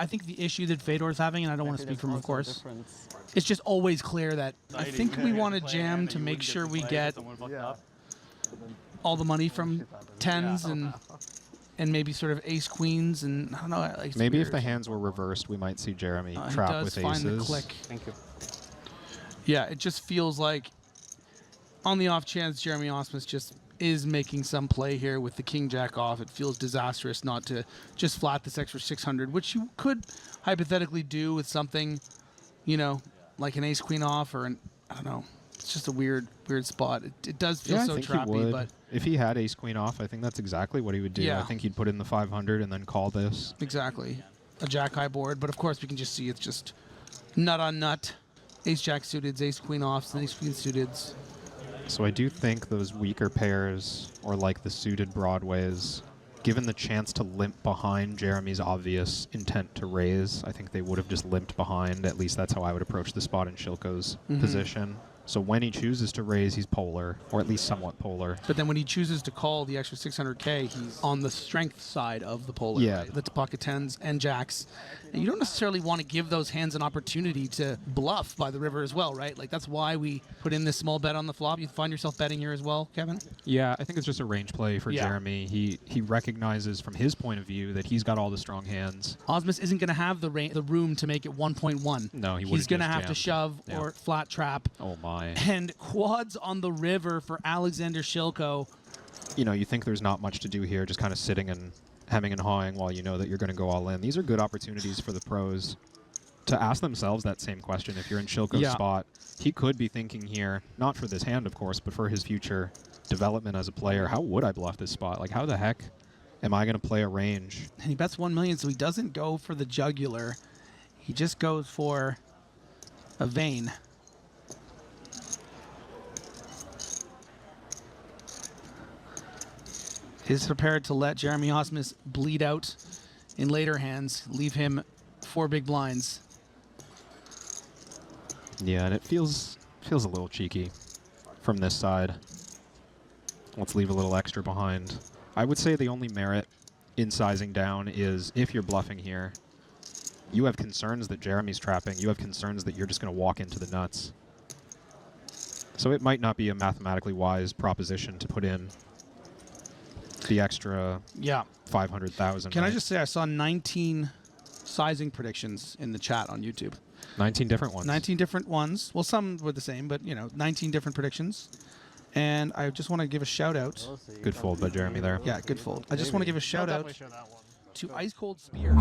I think the issue that Fedor's having, and I don't want to speak for him, of course, it's just always clear that I think we want to jam to make sure we get all the money from tens and maybe sort of ace queens, and I don't know. Like, maybe if the hands were reversed, we might see Jeremy trap with aces. He does find the click. Thank you. Yeah, it just feels like on the off chance Jeremy Osmus just is making some play here with the king jack off, it feels disastrous not to just flat this extra 600, which you could hypothetically do with something, you know, like an ace queen off or an, I don't know. It's just a weird spot. It does feel so trappy, but if he had ace queen off, I think that's exactly what he would do. Yeah. I think he'd put in the 500 and then call this. Exactly. A jack high board, but of course we can just see it's just nut on nut. Ace jack suited, ace queen offs, and ace queen suited. So I do think those weaker pairs, or like the suited broadways, given the chance to limp behind Jeremy's obvious intent to raise, I think they would have just limped behind. At least that's how I would approach the spot in Shilko's position. So when he chooses to raise, he's polar, or at least somewhat polar. But then when he chooses to call the extra 600K, he's on the strength side of the polar. Yeah. Right? The pocket tens and jacks. And you don't necessarily want to give those hands an opportunity to bluff by the river as well, right? Like, that's why we put in this small bet on the flop. You find yourself betting here as well, Kevin? Yeah, I think it's just a range play for Jeremy. He recognizes from his point of view that he's got all the strong hands. Osmus isn't going to have the room to make it 1.1. No, he's going to have to shove or flat trap. Oh, my. And quads on the river for Alexander Shilko. You know, you think there's not much to do here, just kind of sitting and hemming and hawing while you know that you're going to go all in. These are good opportunities for the pros to ask themselves that same question. If you're in Shilko's spot, he could be thinking here, not for this hand, of course, but for his future development as a player. How would I bluff this spot? Like, how the heck am I going to play a range? And he bets 1 million, so he doesn't go for the jugular. He just goes for a vein. Is prepared to let Jeremy Osmus bleed out in later hands, leave him 4 big blinds. Yeah, and it feels a little cheeky from this side. Let's leave a little extra behind. I would say the only merit in sizing down is if you're bluffing here, you have concerns that Jeremy's trapping. You have concerns that you're just going to walk into the nuts. So it might not be a mathematically wise proposition to put in the extra 500,000. Can I just say I saw 19 sizing predictions in the chat on YouTube. 19 different ones. 19 different ones. Well, some were the same, but, you know, 19 different predictions. And I just want to give a shout out. Good fold by Jeremy there. Yeah, good fold. I just want to give a shout out to Ice Cold Spear.